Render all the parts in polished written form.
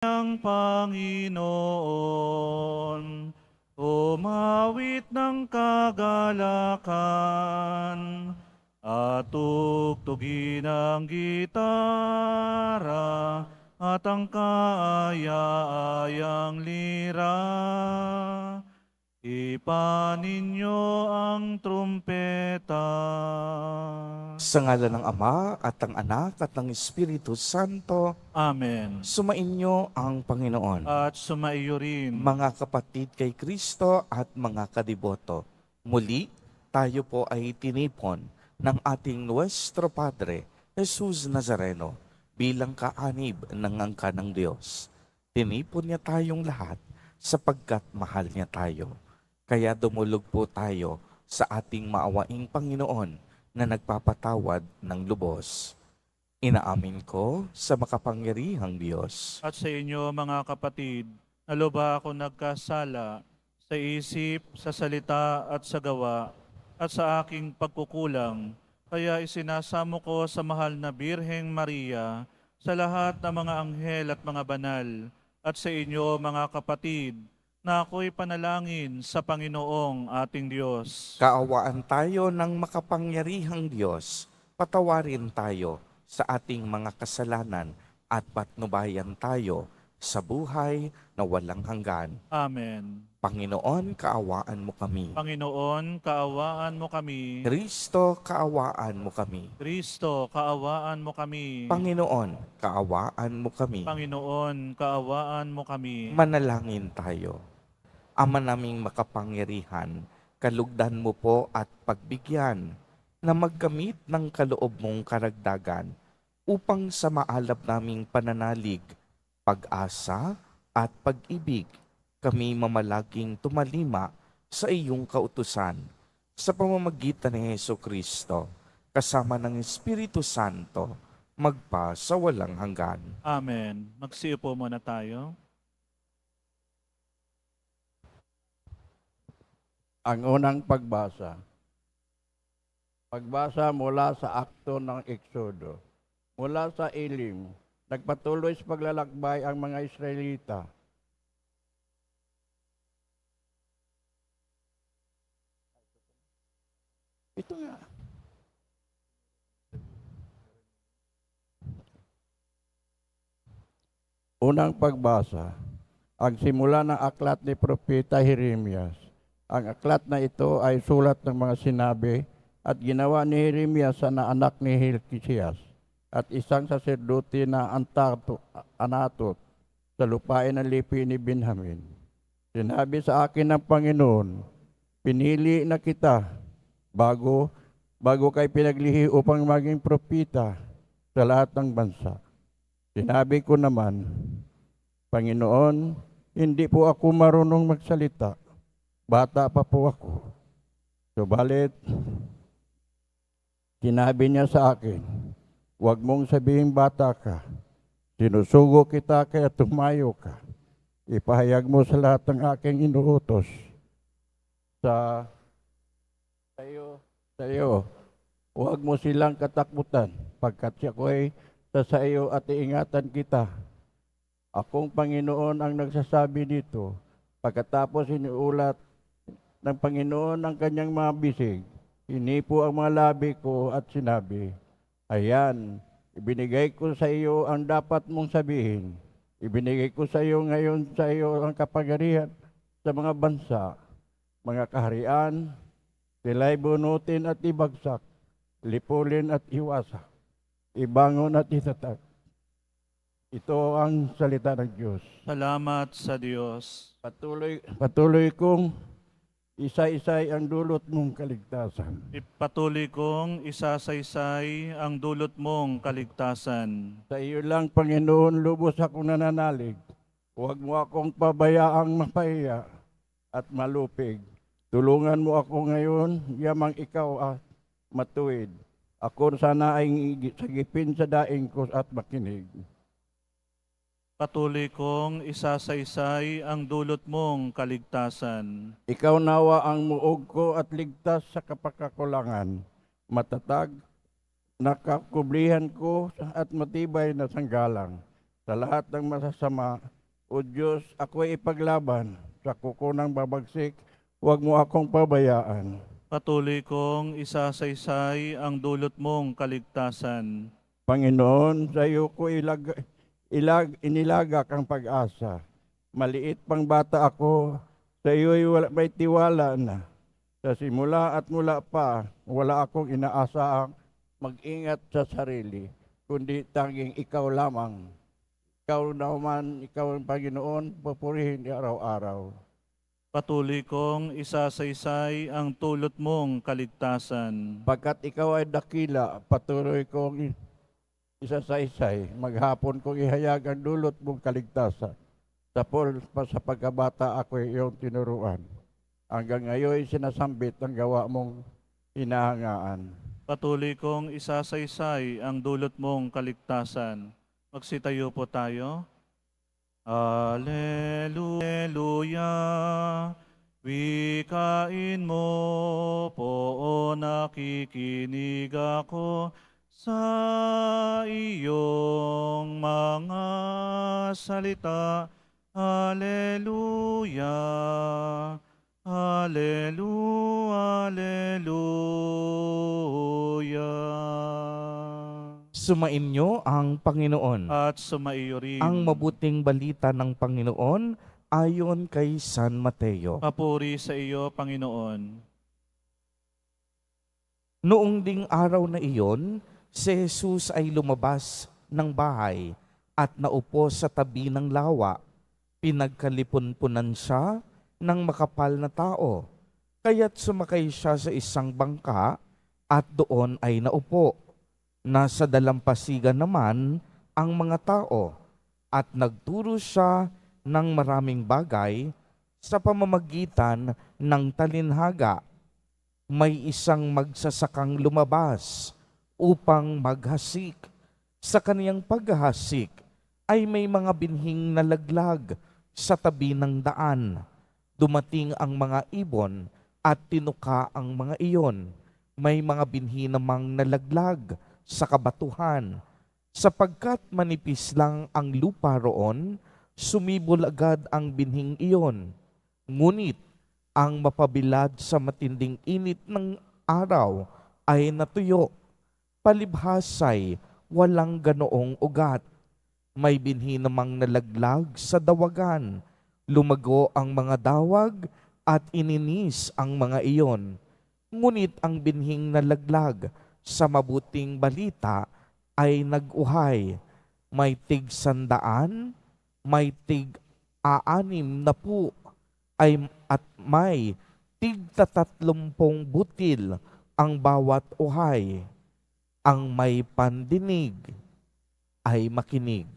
ng Panginoon, umawit ng kagalakan, at tugtugin ang gitara at ang kaaya-ayang lira. Ipaninyo ang trumpeta. Sa ngalan ng Ama at ng Anak at ng Espiritu Santo, Amen. sumainyo ang Panginoon. At sumaiyo rin. Mga kapatid kay Kristo at mga kadiboto, muli tayo po ay tinipon ng ating Nuestro Padre, Jesus Nazareno, bilang kaanib ng angka ng Diyos. Tinipon niya tayong lahat sapagkat mahal niya tayo. Kaya dumulog po tayo sa ating maawaing Panginoon na nagpapatawad ng lubos. Inaamin ko sa makapangyarihang Diyos At sa inyo mga kapatid, naluba ako nagkasala sa isip, sa salita at sa gawa at sa aking pagkukulang. Kaya isinasamo ko sa mahal na Birheng Maria, sa lahat ng mga anghel at mga banal, at sa inyo mga kapatid, na ako'y panalangin sa Panginoong ating Diyos. Kaawaan tayo ng makapangyarihang Diyos, patawarin tayo sa ating mga kasalanan at patnubayan tayo sa buhay na walang hanggan. Amen. Panginoon, kaawaan mo kami. Panginoon, kaawaan mo kami. Kristo, kaawaan mo kami. Kristo, kaawaan mo kami. Panginoon, kaawaan mo kami. Panginoon, kaawaan mo kami. Manalangin tayo. Ama naming makapangyarihan, kalugdan mo po at pagbigyan na magkamit ng kaloob mong karagdagan upang sa maalab naming pananalig, pag-asa at pag-ibig, kami mamalaging tumalima sa iyong kautusan sa pamamagitan ni Jesucristo, kasama ng Espiritu Santo, magpa sa walang hanggan. Amen. Magsiupo muna tayo. Ang unang pagbasa. Pagbasa mula sa akto ng Eksodo. Mula sa Elim, nagpatuloy sa paglalakbay ang mga Israelita. Ito nga. Unang pagbasa. Ang simula ng aklat ni Propeta Jeremias. Ang aklat na ito ay sulat ng mga sinabi at ginawa ni Jeremias na anak ni Hilkias at isang saserdote na Anatot sa lupain ng lipi ni Benjamin. Sinabi sa akin ng Panginoon, pinili na kita bago kay pinaglihi upang maging propeta sa lahat ng bansa. Sinabi ko naman, Panginoon, hindi po ako marunong magsalita. Bata pa po ako. Subalit, sinabi niya sa akin, huwag mong sabihin bata ka. Sinusugo kita kaya tumayo ka. Ipahayag mo sa lahat ng aking inuutos sa iyo. Huwag mo silang katakbutan pagkat siya ko ay sa iyo at iingatan kita. Akong Panginoon ang nagsasabi dito. Pagkatapos iniulat ng Panginoon ang kanyang mga bisig, hinipo ang mga labi ko at sinabi, ayan, ibinigay ko sa iyo ang dapat mong sabihin. Ibinigay ko sa iyo ngayon sa iyo ang kapangyarihan sa mga bansa, mga kaharian, sila'y bunutin at ibagsak, lipulin at iwasak, ibangon at itatag. Ito ang salita ng Diyos. Salamat sa Diyos. Patuloy kong isa-isay ang dulot mong kaligtasan. Ipatuloy kong isasaysay ang dulot mong kaligtasan. Sa iyo lang, Panginoon, lubos akong nananalig. Huwag mo akong pabayaang mapahiya at malupig. Tulungan mo ako ngayon, yamang ikaw at matuwid. Ako sana ay sagipin sa daing ko at makinig. Patuloy kong isasaysay ang dulot mong kaligtasan. Ikaw nawa ang muog ko at ligtas sa kapakakulangan. Matatag, nakakublihan ko at matibay na sanggalang. Sa lahat ng masasama, O Diyos, ako'y ipaglaban. Sa kuko ng babagsik, huwag mo akong pabayaan. Patuloy kong isasaysay ang dulot mong kaligtasan. Panginoon, sa iyo ko inilagak ang pag-asa. Maliit pang bata ako, sa iyo'y may tiwala na. Sa simula at mula pa, wala akong inaasahang mag-ingat sa sarili, kundi tanging ikaw lamang. Ikaw naman, ikaw ang Panginoon, papurihin araw-araw. Patuloy kong isasaysay ang dulot mong kaligtasan. Pagkat ikaw ay dakila, patuloy kong isasaysay, maghapon kong ihayag ang dulot mong kaligtasan. Sa pagkabata ako iyong tinuruan. Hanggang ngayon sinasambit ang gawa mong hinahangaan. Patuloy kong isasaysay ang dulot mong kaligtasan. Magsitayo po tayo. Alleluia, wikain mo po, nakikinig ako sa iyong mga salita. Alleluia, alleluia, alleluia. Sumainyo ang Panginoon. At sumaiyo rin. Ang mabuting balita ng Panginoon ayon kay San Mateo. Papuri sa iyo, Panginoon. Noong ding araw na iyon, si Jesus ay lumabas ng bahay at naupo sa tabi ng lawa. Pinagkalipon-punan siya ng makapal na tao. Kaya't sumakay siya sa isang bangka at doon ay naupo. Nasa dalampasigan naman ang mga tao at nagturo siya ng maraming bagay sa pamamagitan ng talinhaga. May isang magsasakang lumabas upang maghasik. Sa kaniyang paghahasik ay may mga binhing nalaglag sa tabi ng daan. Dumating ang mga ibon at tinuka ang mga iyon. May mga binhi namang nalaglag sa kabatuhan. Sapagkat manipis lang ang lupa roon, sumibol agad ang binhing iyon. Ngunit ang mapabilad sa matinding init ng araw ay natuyo. Palibhasay, walang ganoong ugat. May binhi namang nalaglag sa dawagan. Lumago ang mga dawag at ininis ang mga iyon. Ngunit ang binhing nalaglag sa mabuting balita ay nag-uhay. May tig-100, may tig-60 at may tig-30 butil ang bawat uhay. Ang may pandinig ay makinig.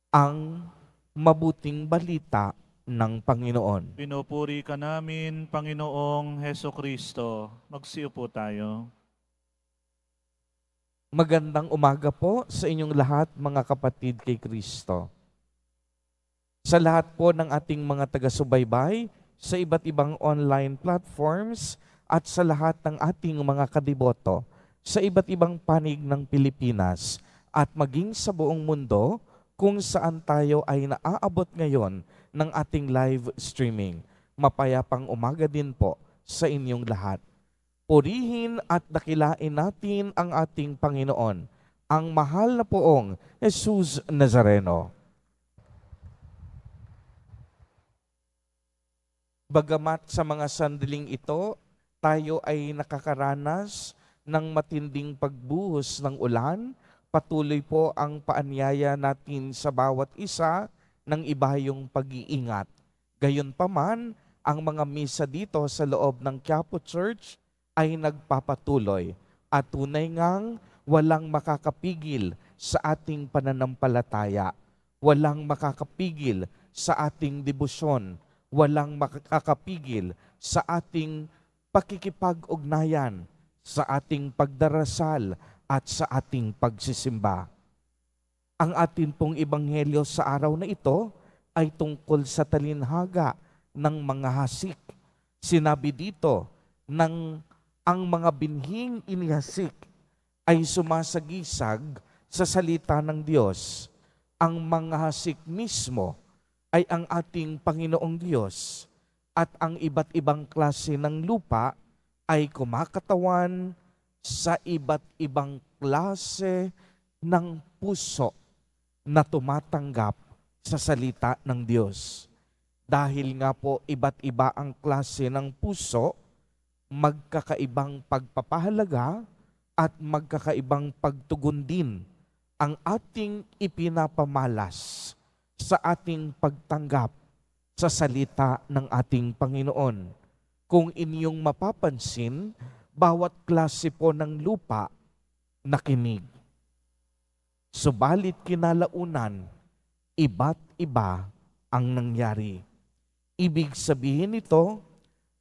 Ang mabuting balita ng Panginoon. Pinupuri ka namin, Panginoong Heso Kristo. Magsiupo tayo. Magandang umaga po sa inyong lahat, mga kapatid kay Kristo. Sa lahat po ng ating mga taga-subaybay, sa iba't ibang online platforms, at sa lahat ng ating mga kadiboto, sa iba't ibang panig ng Pilipinas, at maging sa buong mundo, kung saan tayo ay naaabot ngayon ng ating live streaming. Mapayapang umaga din po sa inyong lahat. Purihin at dakilain natin ang ating Panginoon, ang mahal na poong Jesus Nazareno. Bagamat sa mga sandaling ito, tayo ay nakakaranas ng matinding pagbuhos ng ulan, patuloy po ang paanyaya natin sa bawat isa ng ibayong pag-iingat. Gayunpaman, ang mga misa dito sa loob ng Quiapo Church ay nagpapatuloy at tunay ngang walang makakapigil sa ating pananampalataya, walang makakapigil sa ating debosyon, walang makakapigil sa ating pakikipag-ugnayan, sa ating pagdarasal at sa ating pagsisimba. Ang atin pong ebanghelyo sa araw na ito ay tungkol sa talinhaga ng mga hasik. Sinabi dito ng ang mga binhing inihasik ay sumasagisag sa salita ng Diyos. Ang mga hasik mismo ay ang ating Panginoong Diyos at ang iba't ibang klase ng lupa ay kumakatawan sa iba't ibang klase ng puso na tumatanggap sa salita ng Diyos. Dahil nga po iba't iba ang klase ng puso, magkakaibang pagpapahalaga at magkakaibang pagtugon din ang ating ipinapamalas sa ating pagtanggap sa salita ng ating Panginoon. Kung inyong mapapansin, bawat klase po ng lupa nakinig. Subalit kinalaunan, iba't iba ang nangyari. Ibig sabihin nito,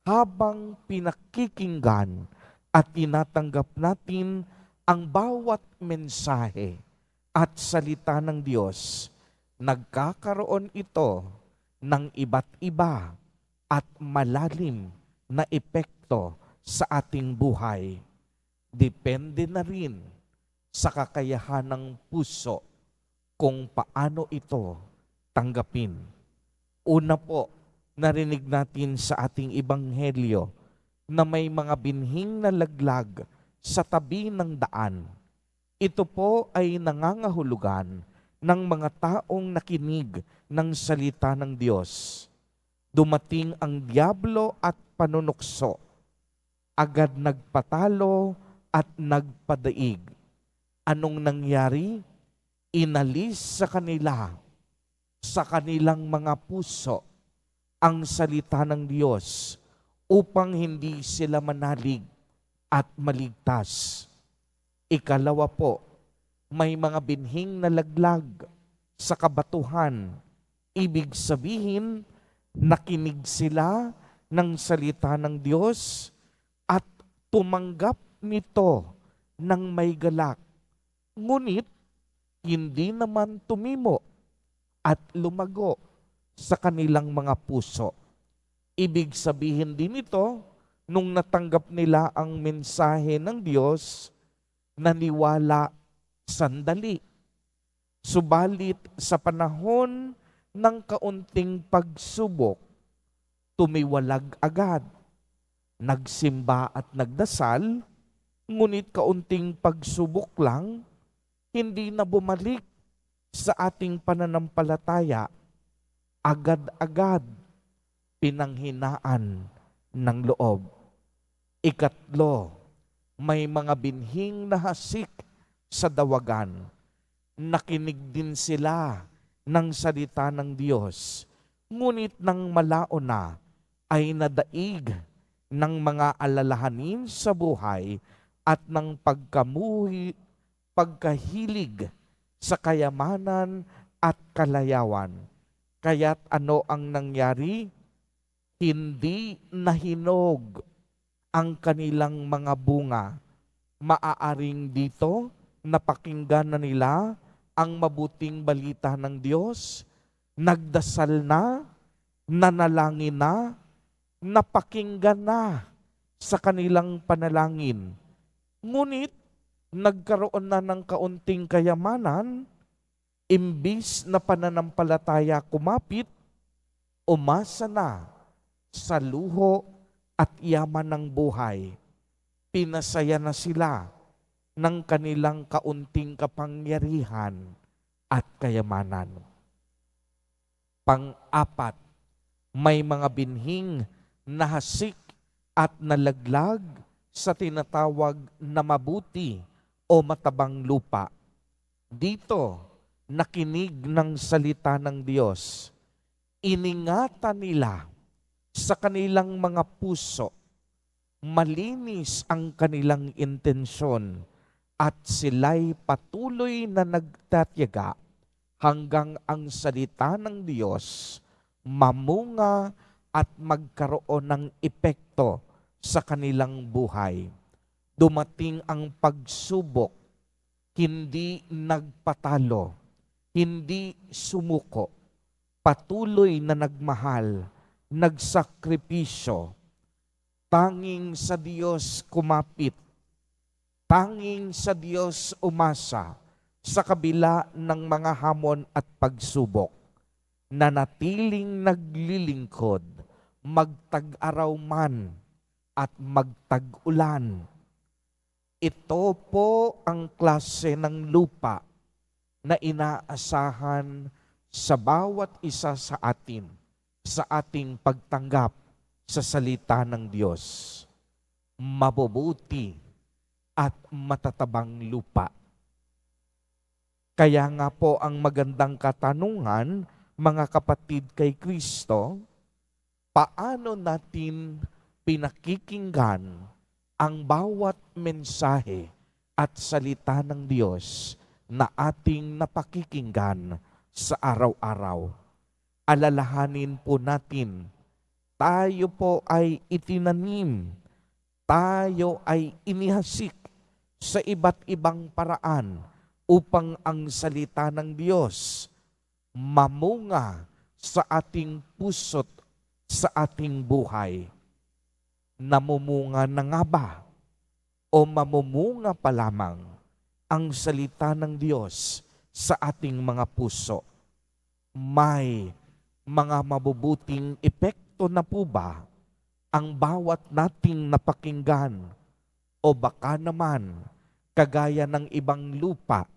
habang pinakikinggan at tinatanggap natin ang bawat mensahe at salita ng Diyos, nagkakaroon ito ng iba't iba at malalim na epekto sa ating buhay. Depende na rin sa kakayahan ng puso kung paano ito tanggapin. Una po, narinig natin sa ating ebanghelyo na may mga binhing na laglag sa tabi ng daan. Ito po ay nangangahulugan ng mga taong nakinig ng salita ng Diyos. Dumating ang diablo at panunukso. Agad nagpatalo at nagpadaig. Anong nangyari? Inalis sa kanila, sa kanilang mga puso, ang salita ng Diyos upang hindi sila manalig at maligtas. Ikalawa po, may mga binhing nalaglag sa kabatuhan. Ibig sabihin, nakinig sila ng salita ng Diyos at tumanggap nito ng may galak. Ngunit, hindi naman tumimo at lumago sa kanilang mga puso. Ibig sabihin din ito, nung natanggap nila ang mensahe ng Diyos, naniwala sandali. Subalit sa panahon ng kaunting pagsubok, tumiwalag agad. Nagsimba at nagdasal, ngunit kaunting pagsubok lang, hindi na bumalik sa ating pananampalataya. Agad-agad pinanghinaan ng loob. Ikatlo, may mga binhing nahasik sa dawagan. Nakinig din sila ng salita ng Diyos, ngunit nang malao na ay nadaig ng mga alalahanin sa buhay at ng pagkahilig sa kayamanan at kalayawan. Kaya't ano ang nangyari? Hindi nahinog ang kanilang mga bunga. Maaaring dito napakinggan na nila ang mabuting balita ng Diyos, nagdasal na, nanalangin na, napakinggan na sa kanilang panalangin. Ngunit nagkaroon na ng kaunting kayamanan, imbis na pananampalataya kumapit, umasa na sa luho at yaman ng buhay. Pinasaya na sila ng kanilang kaunting kapangyarihan at kayamanan. Pang-apat, may mga binhing nahasik at nalaglag sa tinatawag na mabuti o matabang lupa. Dito, nakinig ng salita ng Diyos. Iningatan nila sa kanilang mga puso. Malinis ang kanilang intensyon at sila'y patuloy na nagtatyaga hanggang ang salita ng Diyos mamunga at magkaroon ng epekto sa kanilang buhay. Dumating ang pagsubok, hindi nagpatalo, hindi sumuko, patuloy na nagmahal, nagsakripisyo, tanging sa Diyos kumapit, tanging sa Diyos umasa, sa kabila ng mga hamon at pagsubok, nanatiling naglilingkod, magtag-araw man at magtag-ulan. Ito po ang klase ng lupa na inaasahan sa bawat isa sa atin sa ating pagtanggap sa salita ng Diyos. Mabubuti at matatabang lupa. Kaya nga po ang magandang katanungan, mga kapatid kay Kristo, paano natin pinakikinggan ang bawat mensahe at salita ng Diyos na ating napakikinggan sa araw-araw? Alalahanin po natin, tayo po ay itinanim, tayo ay inihasik sa iba't ibang paraan upang ang salita ng Diyos mamunga sa ating puso't sa ating buhay. Namumunga na nga ba o mamumunga pa lamang ang salita ng Diyos sa ating mga puso? May mga mabubuting epekto na po ba ang bawat nating napakinggan? O baka naman, kagaya ng ibang lupa,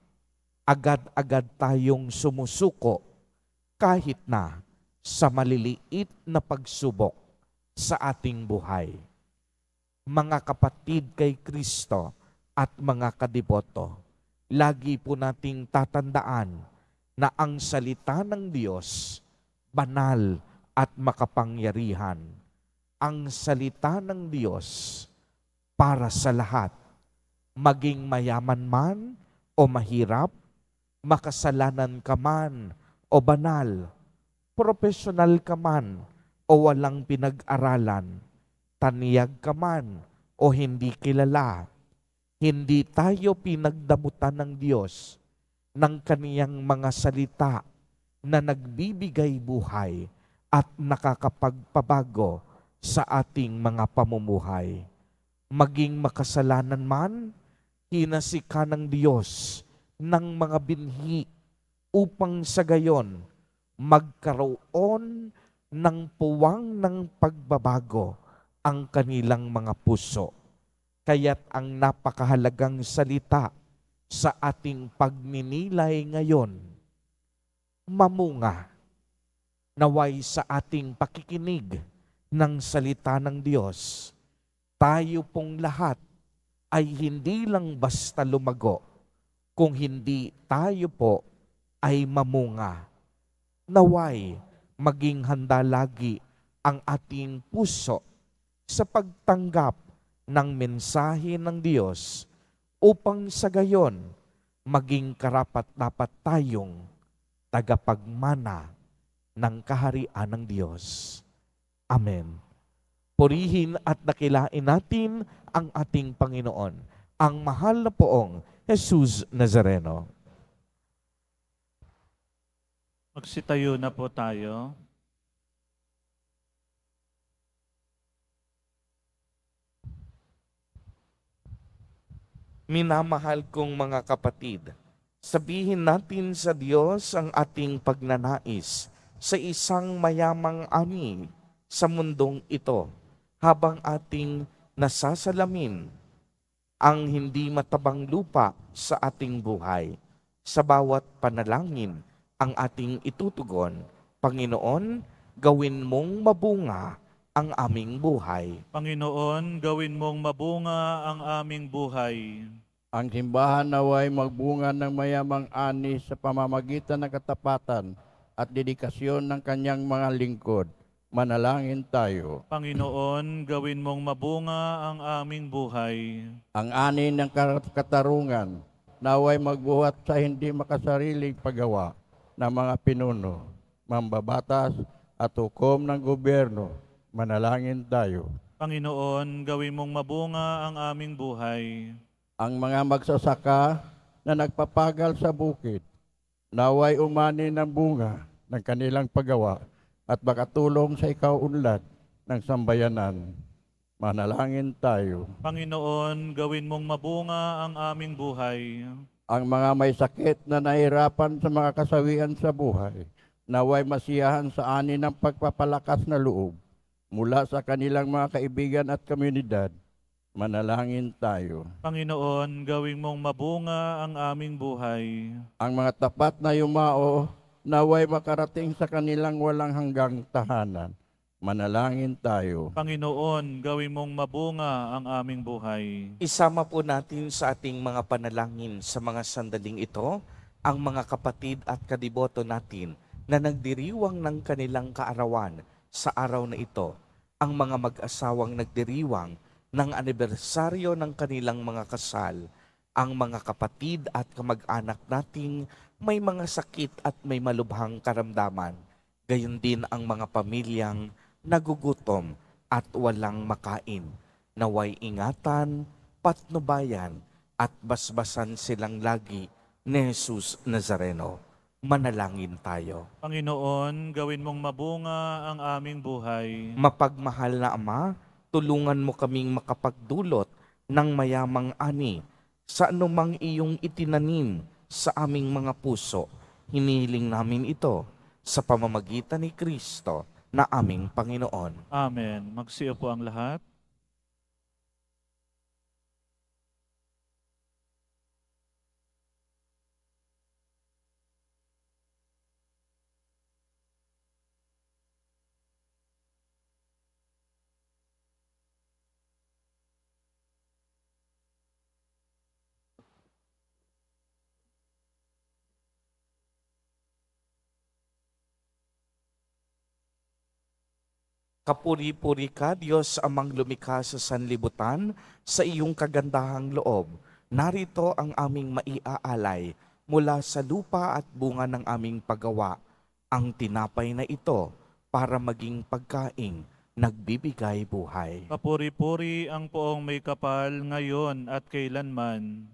agad-agad tayong sumusuko kahit na sa maliliit na pagsubok sa ating buhay. Mga kapatid kay Kristo at mga kadiboto, lagi po nating tatandaan na ang salita ng Diyos banal at makapangyarihan. Ang salita ng Diyos para sa lahat, maging mayaman man o mahirap, makasalanan ka man o banal, profesional ka man o walang pinag-aralan, taniyag ka man o hindi kilala, hindi tayo pinagdamutan ng Diyos ng kaniyang mga salita na nagbibigay buhay at nakakapagpabago sa ating mga pamumuhay. Maging makasalanan man, hinasika ng Diyos ng mga binhi upang sa gayon magkaroon ng puwang ng pagbabago ang kanilang mga puso. Kaya't ang napakahalagang salita sa ating pagninilay ngayon, mamunga. Naway sa ating pakikinig ng salita ng Diyos, tayo pong lahat ay hindi lang basta lumago, kung hindi tayo po ay mamunga. Naway, maging handa lagi ang ating puso sa pagtanggap ng mensahe ng Diyos upang sa gayon maging karapat-dapat tayong tagapagmana ng kaharian ng Diyos. Amen. Purihin at dakilain natin ang ating Panginoon, ang mahal na poong Jesus Nazareno. Magsitayo na po tayo. Minamahal kong mga kapatid, sabihin natin sa Diyos ang ating pagnanais sa isang mayamang ani sa mundong ito habang ating nasasalamin ang hindi matabang lupa sa ating buhay. Sa bawat panalangin ang ating itutugon, Panginoon, gawin mong mabunga ang aming buhay. Panginoon, gawin mong mabunga ang aming buhay. Ang simbahan naway magbunga ng mayamang ani sa pamamagitan ng katapatan at dedikasyon ng kanyang mga lingkod. Manalangin tayo. Panginoon, gawin mong mabunga ang aming buhay. Ang ani ng katarungan naway magbuhat sa hindi makasariling paggawa ng mga pinuno, mambabatas at hukom ng gobyerno. Manalangin tayo. Panginoon, gawin mong mabunga ang aming buhay. Ang mga magsasaka na nagpapagal sa bukid, naway umani ng bunga ng kanilang paggawa at makatulong sa ikaunlad ng sambayanan. Manalangin tayo. Panginoon, gawin mong mabunga ang aming buhay. ang mga may sakit na nahirapan sa mga kasawian sa buhay, naway masiyahan sa ani ng pagpapalakas na loob mula sa kanilang mga kaibigan at komunidad. Manalangin tayo. Panginoon, gawing mong mabunga ang aming buhay. Ang mga tapat na yumao, naway makarating sa kanilang walang hanggang tahanan. Manalangin tayo. Panginoon, gawing mong mabunga ang aming buhay. Isama po natin sa ating mga panalangin sa mga sandaling ito ang mga kapatid at kadiboto natin na nagdiriwang ng kanilang kaarawan sa araw na ito. Ang mga mag-asawang nagdiriwang ng anibersaryo ng kanilang mga kasal. Ang mga kapatid at kamag-anak nating may mga sakit at may malubhang karamdaman. Gayon din ang mga pamilyang nagugutom at walang makain. Naway ingatan, patnubayan at basbasan silang lagi ni Jesus Nazareno. Manalangin tayo. Panginoon, gawin mong mabunga ang aming buhay. Mapagmahal na Ama, tulungan mo kaming makapagdulot ng mayamang ani sa anumang iyong itinanim sa aming mga puso. Hinihiling namin ito sa pamamagitan ni Kristo na aming Panginoon. Amen. Magsiyo po ang lahat. Kapuri-puri ka, Diyos amang lumikha sa sanlibutan, sa iyong kagandahang loob. Narito ang aming maiaalay mula sa lupa at bunga ng aming paggawa. Ang tinapay na ito para maging pagkaing nagbibigay buhay. Papuri-puri ang poong may kapal ngayon at kailanman.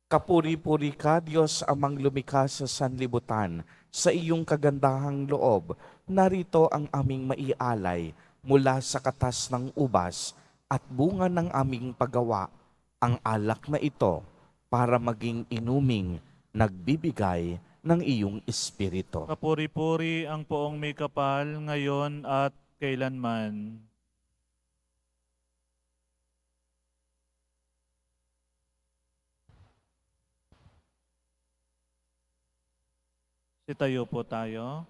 Kapuri-puri ka, Diyos amang lumikha sa sanlibutan, sa iyong kagandahang loob. Narito ang aming maialay mula sa katas ng ubas at bunga ng aming paggawa. Ang alak na ito para maging inuming nagbibigay ng iyong espiritu. Papuri-puri ang poong may kapal ngayon at kailanman. Sitayo po tayo.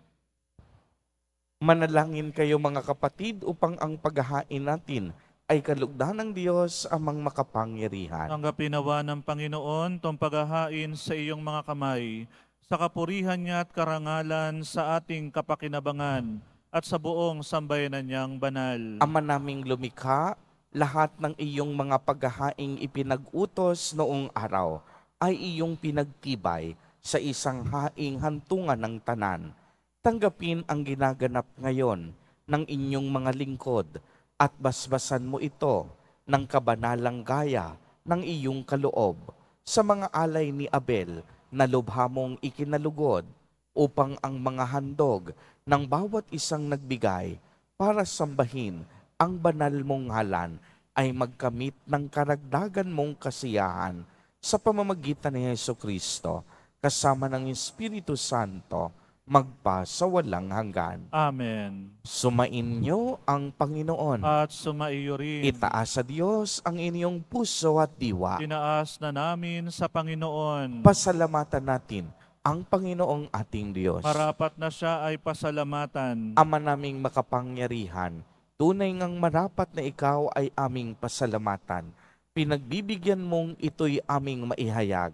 Manalangin kayo mga kapatid upang ang paghahain natin ay kalugdan ng Diyos amang makapangyarihan. Tanggapin nawa ng Panginoon tong paghahain sa iyong mga kamay, sa kapurihan niya at karangalan sa ating kapakinabangan at sa buong sambayanan niyang banal. Ama naming lumikha, lahat ng iyong mga paghahaing ipinag-utos noong araw ay iyong pinagtibay sa isang haing hantungan ng tanan. Tanggapin ang ginaganap ngayon ng inyong mga lingkod at basbasan mo ito ng kabanalang gaya ng iyong kaloob sa mga alay ni Abel na lubha mong ikinalugod upang ang mga handog ng bawat isang nagbigay para sambahin ang banal mong ngalan ay magkamit ng karagdagan mong kasiyahan sa pamamagitan ni Jesucristo kasama ng Espiritu Santo magpa sa walang hanggan. Amen. Sumainyo ang Panginoon. At sumaiyo rin. Itaas sa Diyos ang inyong puso at diwa. Tinaas na namin sa Panginoon. Pasalamatan natin ang Panginoong ating Diyos. Marapat na siya ay pasalamatan. Ama naming makapangyarihan, tunay ngang marapat na ikaw ay aming pasalamatan. Pinagbibigyan mong ito'y aming maihayag,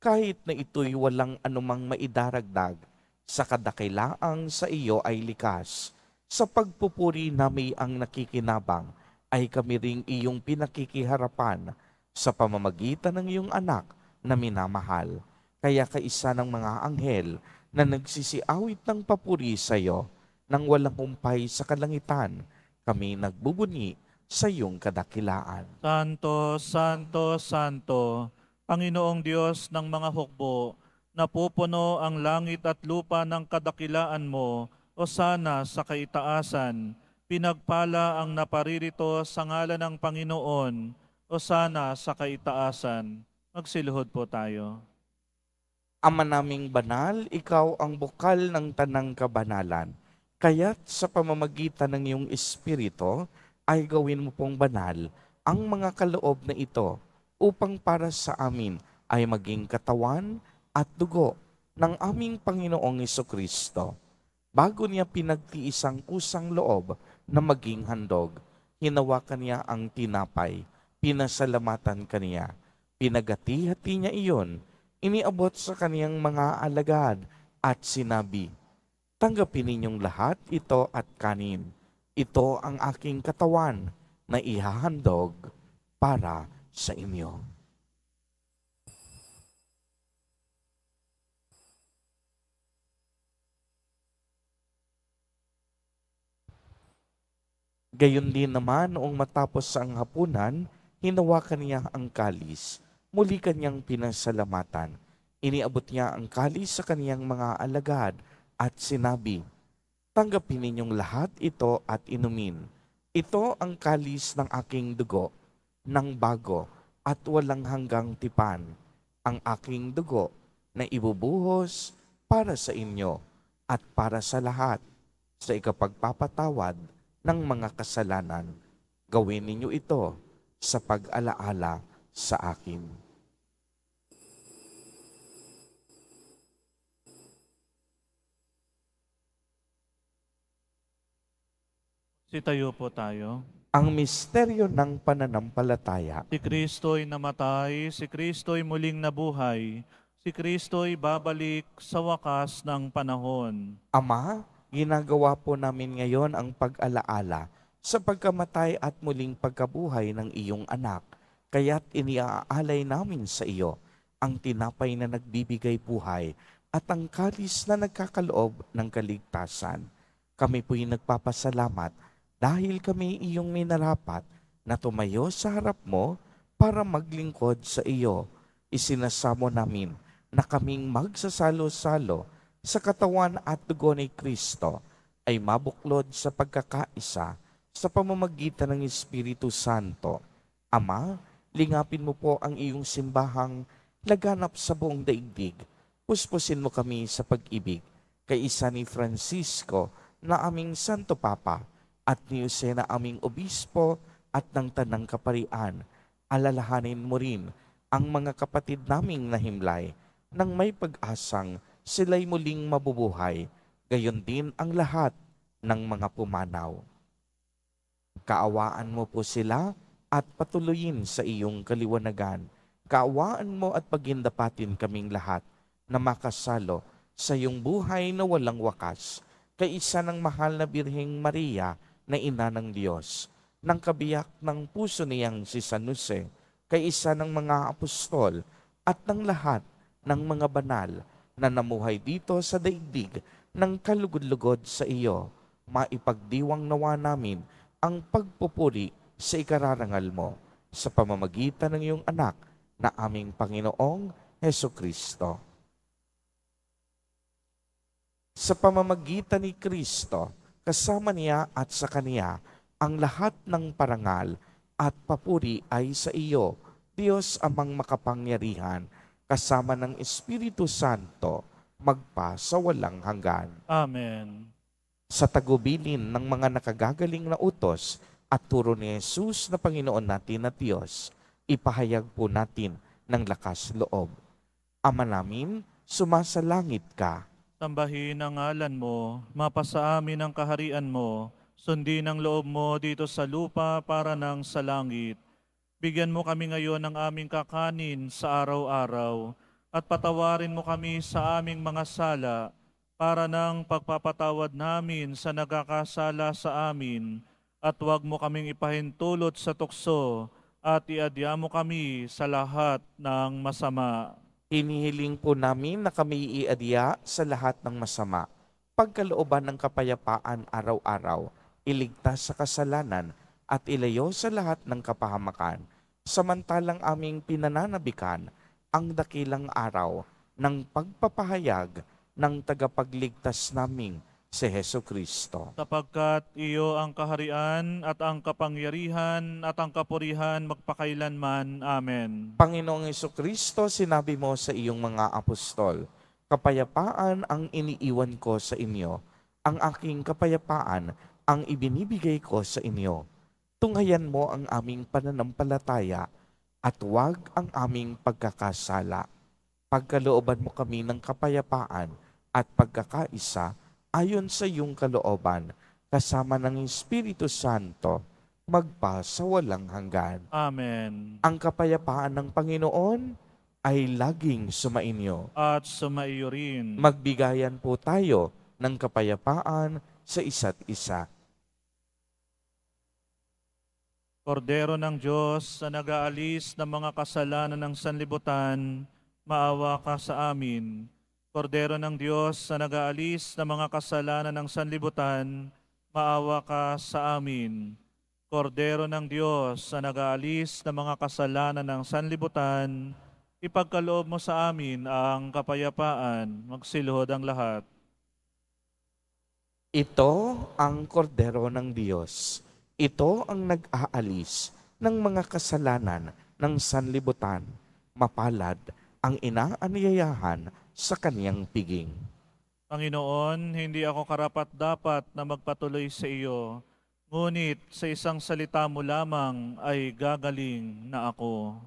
kahit na ito'y walang anumang maidaragdag, sa kadakilaang sa iyo ay likas. Sa pagpupuri nami ang nakikinabang, ay kami ring iyong pinakikiharapan sa pamamagitan ng iyong anak na minamahal. Kaya kaisa ng mga anghel na nagsisiawit ng papuri sa iyo, nang walang humpay sa kalangitan, kami nagbubuni sa iyong kadakilaan. Santo, Santo, Santo, Panginoong Diyos ng mga hukbo, Napupuno ang langit at lupa ng kadakilaan mo, o sana sa kaitaasan. Pinagpala ang naparirito sa ngalan ng Panginoon, o sana sa kaitaasan. Magsiluhod po tayo. Ama naming banal, ikaw ang bukal ng tanang kabanalan. Kaya't sa pamamagitan ng iyong Espiritu, ay gawin mo pong banal ang mga kaloob na ito upang para sa amin ay maging katawan at dugo ng aming Panginoong Kristo. Bago niya pinagtiis ang kusang loob na maging handog, hinawakan niya ang tinapay, pinasalamatan kaniya, pinagati-hati niya iyon, iniabot sa kaniyang mga alagad at sinabi, "Tanggapin ninyong lahat ito at kanin. Ito ang aking katawan na ihahandog para sa inyo." Gayon din naman noong matapos ang hapunan, hinawakan niya ang kalis. Muli kanyang pinasalamatan. Iniabot niya ang kalis sa kaniyang mga alagad at sinabi, "Tanggapin ninyong lahat ito at inumin. Ito ang kalis ng aking dugo, ng bago at walang hanggang tipan. Ang aking dugo na ibubuhos para sa inyo at para sa lahat sa ikapagpapatawad ng mga kasalanan. Gawin ninyo ito sa pag-alaala sa akin." Sitayo po tayo. Ang misteryo ng pananampalataya. Si Kristo'y namatay, si Kristo'y muling nabuhay, si Kristo'y babalik sa wakas ng panahon. Ama, ginagawa po namin ngayon ang pag-alaala sa pagkamatay at muling pagkabuhay ng iyong anak. Kaya't iniaalay namin sa iyo ang tinapay na nagbibigay buhay at ang kalis na nagkakaloob ng kaligtasan. Kami po'y nagpapasalamat dahil kami iyong minarapat na tumayo sa harap mo para maglingkod sa iyo. Isinasamo namin na kaming magsasalo-salo sa katawan at dugo ni Kristo ay mabuklod sa pagkakaisa sa pamamagitan ng Espiritu Santo. Ama, lingapin mo po ang iyong simbahang laganap sa buong daigdig. Puspusin mo kami sa pag-ibig kay isa ni Francisco na aming Santo Papa at ni Jose na aming Obispo at ng Tanang Kaparian. Alalahanin mo rin ang mga kapatid naming nahimlay nang may pag-asang sila'y muling mabubuhay, gayon din ang lahat ng mga pumanaw. Kaawaan mo po sila at patuloyin sa iyong kaliwanagan. Kaawaan mo at pagindapatin kaming lahat na makasalo sa iyong buhay na walang wakas, kay isa ng mahal na Birheng Maria na ina ng Diyos, ng kabiyak ng puso niyang si San Jose, kay isa ng mga apostol at ng lahat ng mga banal na namuhay dito sa daigdig ng kalugod-lugod sa iyo, maipagdiwang nawa namin ang pagpupuri sa ikararangal mo sa pamamagitan ng iyong anak na aming Panginoong Hesukristo. Sa pamamagitan ni Kristo, kasama niya at sa Kaniya, ang lahat ng parangal at papuri ay sa iyo, Diyos amang makapangyarihan, kasama ng Espiritu Santo, magpa sa walang hanggan. Amen. Sa tagubilin ng mga nakagagaling na utos at turo ni Jesus na Panginoon natin at Diyos, ipahayag po natin ng lakas loob. Ama namin, sumasalangit ka. Sambahin ang ngalan mo, mapasa amin ang kaharian mo, sundin ang loob mo dito sa lupa para nang sa langit. Bigyan mo kami ngayon ng aming kakanin sa araw-araw, at patawarin mo kami sa aming mga sala, para nang pagpapatawad namin sa nagkakasala sa amin, at huwag mo kaming ipahintulot sa tukso, at iadya mo kami sa lahat ng masama. Hinihiling po namin na kami iadya sa lahat ng masama, pagkalooban ng kapayapaan araw-araw, iligtas sa kasalanan at ilayo sa lahat ng kapahamakan, samantalang aming pinananabikan ang dakilang araw ng pagpapahayag ng tagapagligtas naming si Heso Kristo. Sapagkat iyo ang kaharian at ang kapangyarihan at ang kapurihan magpakailanman. Amen. Panginoong Heso Kristo, sinabi mo sa iyong mga apostol, kapayapaan ang iniiwan ko sa inyo, ang aking kapayapaan ang ibinibigay ko sa inyo. Tunghayan mo ang aming pananampalataya at huwag ang aming pagkakasala. Pagkalooban mo kami ng kapayapaan at pagkakaisa ayon sa iyong kalooban, kasama ng Espiritu Santo, magpa sa walang hanggan. Amen. Ang kapayapaan ng Panginoon ay laging sumainyo. At sumaiyo rin. Magbigayan po tayo ng kapayapaan sa isa't isa. Kordero ng Diyos na nag-aalis ng mga kasalanan ng sanlibutan, maawa ka sa amin. Kordero ng Diyos na nag-aalis ng mga kasalanan ng sanlibutan, maawa ka sa amin. Kordero ng Diyos na nag-aalis ng mga kasalanan ng sanlibutan, ipagkaloob mo sa amin ang kapayapaan, magsiluhod ang lahat. Ito ang kordero ng Diyos. Ito ang nag-aalis ng mga kasalanan ng sanlibutan. Mapalad ang inaanyayahan sa kaniyang piging. Panginoon, hindi ako karapat-dapat na magpatuloy sa iyo, ngunit sa isang salita mo lamang ay gagaling na ako.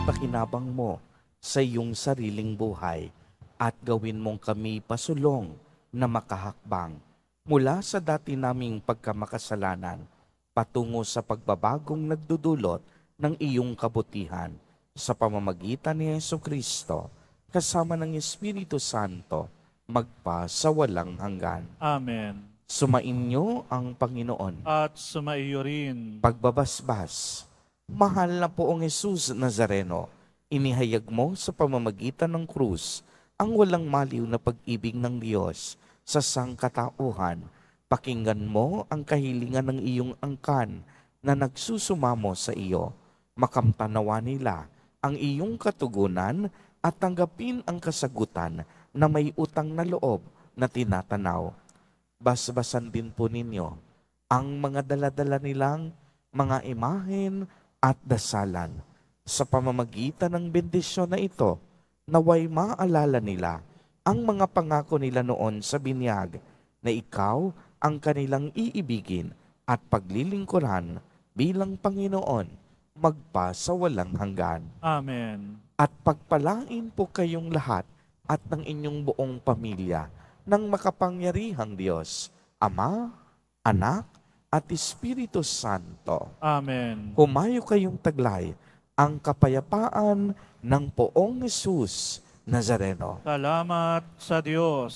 Pakinabang mo sa iyong sariling buhay at gawin mong kami pasulong na makahakbang mula sa dati naming pagkamakasalanan patungo sa pagbabagong nagdudulot ng iyong kabutihan sa pamamagitan ni Heso Kristo kasama ng Espiritu Santo magpa sa walang hanggan. Amen. Sumainyo ang Panginoon. At sumaiyo rin. Pagbabasbas, mahal na poong Jesus Nazareno, inihayag mo sa pamamagitan ng krus ang walang maliw na pag-ibig ng Diyos sa sangkatauhan. Pakinggan mo ang kahilingan ng iyong angkan na nagsusumamo sa iyo. Makamtanawa nila ang iyong katugunan at tanggapin ang kasagutan na may utang na loob na tinatanaw. Basbasan din po ninyo ang mga daladala nilang mga imahen at dasalan. Sa pamamagitan ng bendisyon na ito, naway maalala nila ang mga pangako nila noon sa binyag na ikaw ang kanilang iibigin at paglilingkuran bilang Panginoon magpa sa walang hanggan. Amen. At pagpalain po kayong lahat at ng inyong buong pamilya ng makapangyarihang Diyos, Ama, Anak, at Espiritu Santo. Amen. Humayo kayong taglay ang kapayapaan ng poong Jesus Nazareno. Salamat sa Diyos.